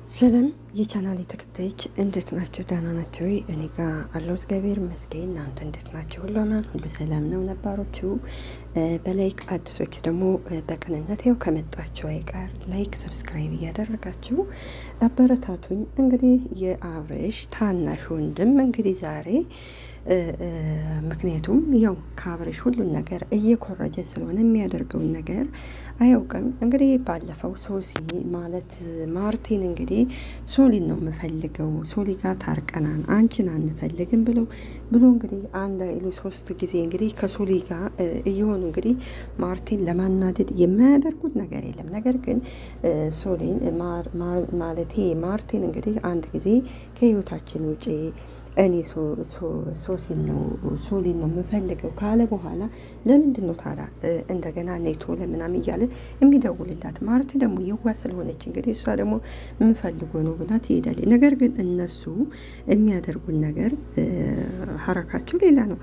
ሰላም የቻናሌ ተከታዮች እንዴት ናቸው? ደህና ናቸው ወይ? እኔ ጋር አለው እግዚአብሔር ይመስገን። እናንተ እንዴት ናቸው? ሁሉ አማን፣ ሁሉ ሰላም ነው። ነባሮቹ በላይክ አዲሶች ደግሞ በቅንነት ያው ከመጣቸው አይቀር ላይክ ሰብስክራይብ እያደረጋችሁ አበረታቱኝ። እንግዲህ የአብርሽ ታናሽ ወንድም እንግዲህ ዛሬ ምክንያቱም ያው ከአብርሽ ሁሉን ነገር እየኮረጀ ስለሆነ የሚያደርገውን ነገር አያውቅም። እንግዲህ ባለፈው ሶሲ ማለት ማርቲን እንግዲህ ሶሊን ነው የምፈልገው፣ ሶሊ ጋር ታርቀናን አንቺን አንፈልግም ብሎ እንግዲህ አንድ አይሉ ሶስት ጊዜ እንግዲህ ከሶሊ ጋር እየሆኑ እንግዲህ ማርቲን ለማናደድ የማያደርጉት ነገር የለም። ነገር ግን ሶሊን ማለቴ ማርቲን እንግዲህ አንድ ጊዜ ከህይወታችን ውጪ እኔ ሶሊን ነው የምፈልገው ካለ በኋላ ለምንድን ነው ታዲያ እንደገና ኔቶ ለምናምን እያለ የሚደውልላት? ማርቲ ደግሞ የዋ ስለሆነች እንግዲህ እሷ ደግሞ የምፈልጎ ነው ብላ ትሄዳለች። ነገር ግን እነሱ የሚያደርጉን ነገር ሀረካቸው ሌላ ነው።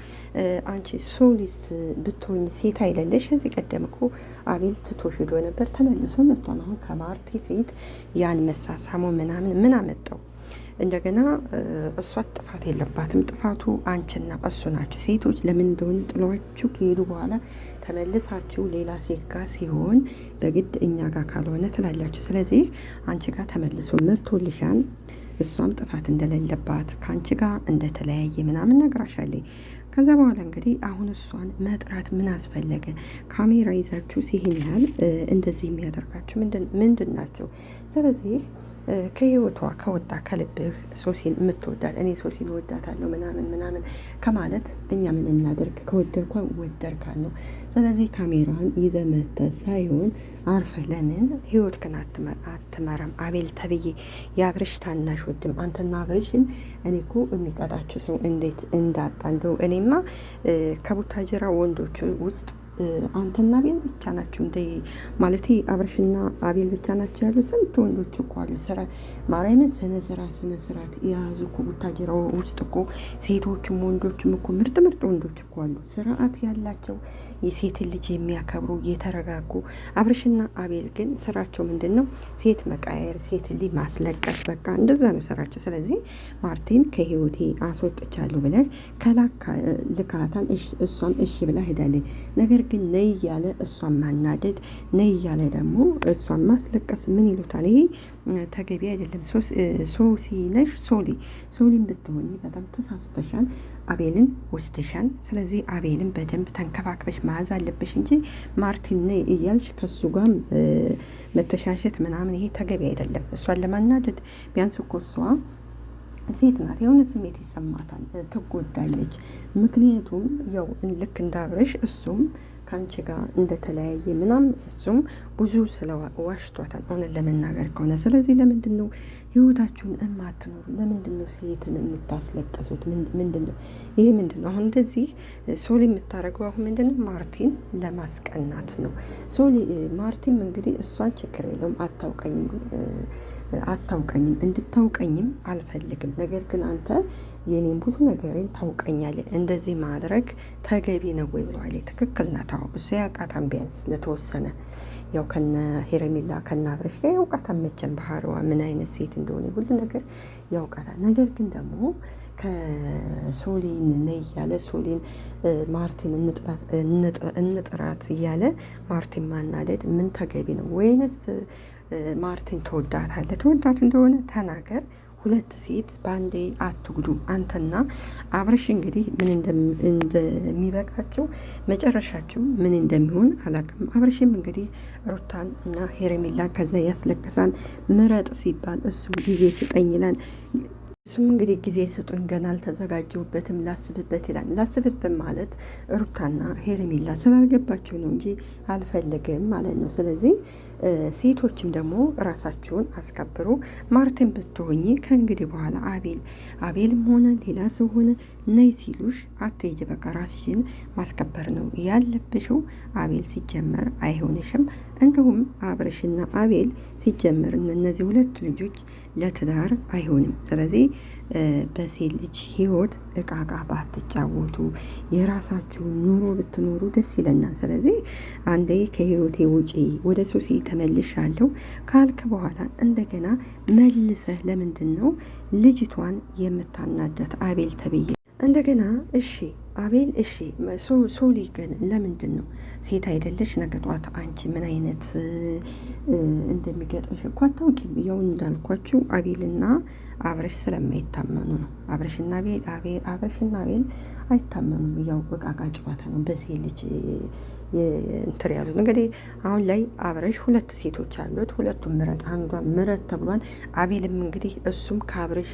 አንቺ ሶሊስ ብትሆኝ ሴት አይደለሽ? ከዚህ ቀደም እኮ አቤል ትቶሽ ሄዶ ነበር፣ ተመልሶ መጥቷል። አሁን ከማርቲ ፊት ያን መሳሳሞ ምናምን ምን አመጣው? እንደገና እሷ ጥፋት የለባትም። ጥፋቱ አንቺና እሱ ናቸው። ሴቶች ለምን እንደሆነ ጥሏችሁ ከሄዱ በኋላ ተመልሳችሁ ሌላ ሴት ጋር ሲሆን በግድ እኛ ጋር ካልሆነ ትላላችሁ። ስለዚህ አንቺ ጋር ተመልሶ መጥቶልሻን እሷም ጥፋት እንደሌለባት ከአንቺ ጋር እንደተለያየ ምናምን ነግራሻለች። ከዛ በኋላ እንግዲህ አሁን እሷን መጥራት ምን አስፈለገ? ካሜራ ይዛችሁ ሲሄን ያህል እንደዚህ የሚያደርጋችሁ ምንድን ናቸው? ስለዚህ ከህይወቷ ከወጣ ከልብህ ሶሲን የምትወዳት እኔ ሶሲን ወዳታለሁ ምናምን ከማለት እኛ ምን እናደርግ? ከወደድኳ ወደድካት ነው። ስለዚህ ካሜራን ይዘህ መተህ ሳይሆን አርፈህ ለምን ህይወትህን አትመራም? አቤል ተብዬ የአብርሽ ታናሽ ወንድም አንተና አብርሽን እኔ እኮ የሚቀጣቸው ሰው እንዴት እንዳጣ እንደው እኔማ ከቡታጀራ ወንዶች ውስጥ አንተና አቤል ብቻ ናቸው እንደ ማለት አብርሽና አቤል ብቻ ናቸው ያሉ። ስንት ወንዶች እኮ አሉ። ስራ ማርያምን ስነ ስርዓት የያዙ እኮ ቡታጀራ ውስጥ እኮ ሴቶችም ወንዶችም እኮ ምርጥ ወንዶች እኮ አሉ። ስርዓት ያላቸው የሴትን ልጅ የሚያከብሩ የተረጋጉ። አብርሽና አቤል ግን ስራቸው ምንድን ነው? ሴት መቃየር፣ ሴት ልጅ ማስለቀስ፣ በቃ እንደዛ ነው ስራቸው። ስለዚህ ማርቲን ከህይወቴ አስወጥቻለሁ ብለህ ልካታን እሷም እሺ ብላ ሄዳለች። ነገር ግን ነይ እያለ እሷን ማናደድ፣ ነይ እያለ ደግሞ እሷን ማስለቀስ ምን ይሉታል? ይሄ ተገቢ አይደለም። ሶሲ ነሽ ሶሊን ብትሆኚ በጣም ተሳስተሻል። አቤልን ወስደሻል። ስለዚህ አቤልን በደንብ ተንከባክበሽ መያዝ አለብሽ እንጂ ማርቲን ነይ እያልሽ ከሱ ጋር መተሻሸት ምናምን ይሄ ተገቢ አይደለም። እሷን ለማናደድ ቢያንስ እኮ እሷ ሴት ናት፣ የሆነ ስሜት ይሰማታል፣ ትጎዳለች። ምክንያቱም ያው ልክ እንዳብረሽ እሱም ከአንቺ ጋር እንደተለያየ ምናምን እሱም ብዙ ስለዋሽቷታል እውነት ለመናገር ከሆነ። ስለዚህ ለምንድን ነው ህይወታችሁን የማትኖሩ? ለምንድን ነው ሴትን የምታስለቀሱት? ምንድን ነው ይሄ? ምንድን ነው አሁን እንደዚህ ሶሊ የምታደርገው? አሁን ምንድን ነው ማርቲን ለማስቀናት ነው። ማርቲን እንግዲህ እሷን ችግር የለውም አታውቀኝም እንድታውቀኝም አልፈልግም። ነገር ግን አንተ የኔን ብዙ ነገሬን ታውቀኛለህ። እንደዚህ ማድረግ ተገቢ ነው ወይ ብለዋል። ትክክል ናት። እሱ ያውቃታን ቢያንስ ለተወሰነ ያው ከነ ሄረሚላ ከነ አብረሽ ጋር ያውቃታን መቼም ባህሪዋ ምን አይነት ሴት እንደሆነ ሁሉ ነገር ያውቃታል። ነገር ግን ደግሞ ከሶሊን ነይ እያለ ሶሊን ማርቲን እንጥራት እያለ ማርቲን ማናደድ ምን ተገቢ ነው? ወይንስ ማርቲን ተወዳት እንደሆነ ተናገር። ሁለት ሴት በአንዴ አትጉዱ። አንተና አብረሽ እንግዲህ ምን እንደሚበቃቸው መጨረሻቸው ምን እንደሚሆን አላውቅም። አብረሽም እንግዲህ ሩታን እና ሄረሚላን ከዛ ያስለቀሳን ምረጥ ሲባል እሱ ጊዜ ስጠኝ ይላል። እሱም እንግዲህ ጊዜ ስጡኝ ገና አልተዘጋጀሁበትም ላስብበት ይላል። ላስብበት ማለት ሩታና ሄረሚላ ስላልገባቸው ነው እንጂ አልፈልግም ማለት ነው። ስለዚህ ሴቶችም ደግሞ ራሳቸውን አስከብሩ። ማርቲን ብትሆኚ ከእንግዲህ በኋላ አቤልም ሆነ ሌላ ሰው ሆነ ነይ ሲሉሽ አትሄጂ። በቃ ራስሽን ማስከበር ነው ያለብሽው። አቤል ሲጀመር አይሆንሽም። እንዲሁም አብረሽና አቤል ሲጀመር እነዚህ ሁለት ልጆች ለትዳር አይሆንም። ስለዚህ በሴት ልጅ ህይወት እቃቃ ባትጫወቱ የራሳችሁን ኑሮ ብትኖሩ ደስ ይለናል። ስለዚህ አንዴ ከህይወቴ ውጪ ወደ ሶሲ ተመልሻለሁ ካልክ በኋላ እንደገና መልሰህ ለምንድን ነው ልጅቷን የምታናዳት አቤል ተብዬ? እንደገና እሺ አቤል እሺ ሶሊ ግን ለምንድን ነው ሴት አይደለች? ነገ ጧት አንቺ ምን አይነት እንደሚገጥምሽ እኮ አታውቂም። ያው እንዳልኳችሁ አቤልና አብረሽ ስለማይታመኑ ነው። አብረሽና አቤል አይታመኑም። ያው በቃቃ ጨዋታ ነው በሴት ልጅ እንትን ያሉት። እንግዲህ አሁን ላይ አብረሽ ሁለት ሴቶች አሉት። ሁለቱም ምረጥ፣ አንዷ ምረጥ ተብሏል። አቤልም እንግዲህ እሱም ከአብረሽ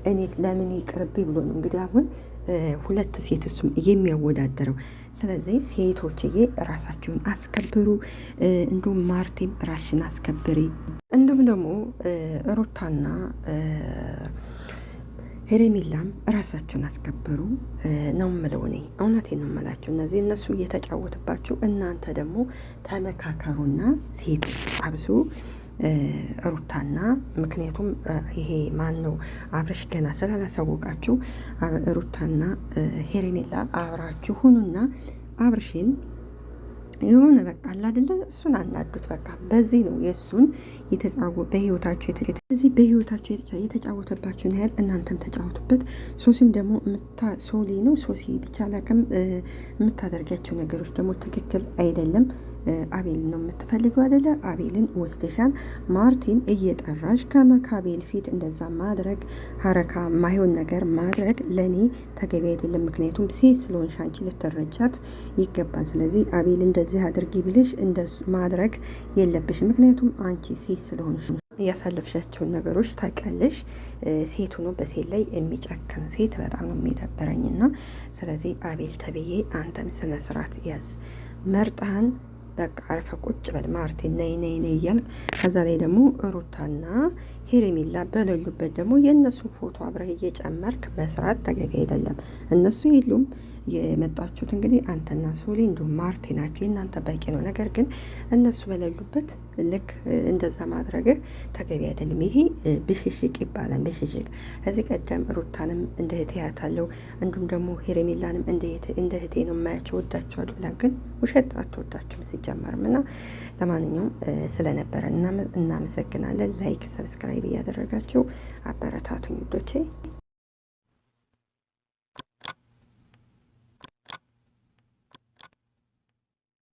እኔ ለምን ይቅርብኝ ብሎ ነው እንግዲህ አሁን ሁለት ሴት እሱም የሚያወዳደረው። ስለዚህ ሴቶችዬ ራሳችሁን አስከብሩ። እንዲሁም ማርቴም ራሽን አስከብሪ። እንዲሁም ደግሞ ሩታና ሄሬሜላም ራሳችሁን አስከብሩ ነው የምለው እኔ። እውነቴን ነው የምላችሁ። እነዚህ እነሱ እየተጫወትባችሁ፣ እናንተ ደግሞ ተመካከሩና ሴቶች አብዙ ሩታና ምክንያቱም ይሄ ማን ነው አብረሽ ገና ስላላሳወቃችሁ ሩታና ሄሬሜላ አብራችሁ ሁኑና አብረሽን የሆነ በቃ አላደለ እሱን አናዱት። በቃ በዚህ ነው የእሱን በህይወታቸው የተጫወተባችሁን ያህል እናንተም ተጫወቱበት። ሶሲም ደግሞ ሶሊ ነው ሶሲ ብቻ ላቅም የምታደርጋቸው ነገሮች ደግሞ ትክክል አይደለም። አቤልን ነው የምትፈልገው አይደለ? አቤልን ወስደሻን ማርቲን እየጠራሽ ከመካቤል ፊት እንደዛ ማድረግ ሀረካ ማይሆን ነገር ማድረግ ለእኔ ተገቢ አይደለም። ምክንያቱም ሴት ስለሆንሽ አንቺ ልትረጃት ይገባል። ስለዚህ አቤል እንደዚህ አድርጊ ብልሽ እንደሱ ማድረግ የለብሽ። ምክንያቱም አንቺ ሴት ስለሆንሽ እያሳለፍሻቸውን ነገሮች ታውቂያለሽ። ሴት ሆኖ በሴት ላይ የሚጨክን ሴት በጣም ነው የሚደበረኝና ስለዚህ አቤል ተብዬ አንተም ስነ ስርዓት ያዝ። መርጣህን በቃ አርፈ ቁጭ በል ማርቲን ነይ ነይ ነይ እያልክ ከዛ ላይ ደግሞ ሩታና ሄሬሜላ በሌሉበት ደግሞ የእነሱ ፎቶ አብረህ እየጨመርክ መስራት ተገቢ አይደለም። እነሱ የሉም። የመጣችሁት እንግዲህ አንተና ሶሊ እንዲሁም ማርቴ ናቸው። የእናንተ በቂ ነው። ነገር ግን እነሱ በሌሉበት ልክ እንደዛ ማድረግህ ተገቢ አይደለም። ይሄ ብሽሽቅ ይባላል። ብሽሽቅ ከዚህ ቀደም ሩታንም እንደ እህቴ ያታለው እንዲሁም ደግሞ ሄሬሜላንም እንደ እህቴ ነው የማያቸው፣ ወዳቸዋለሁ ብላ ግን ውሸት አትወዳችሁም ሲጀመርም እና ለማንኛውም ስለነበረ እናመሰግናለን። ላይክ ሰብስክራይብ እያደረጋችሁ አበረታቱኝ ውዶቼ።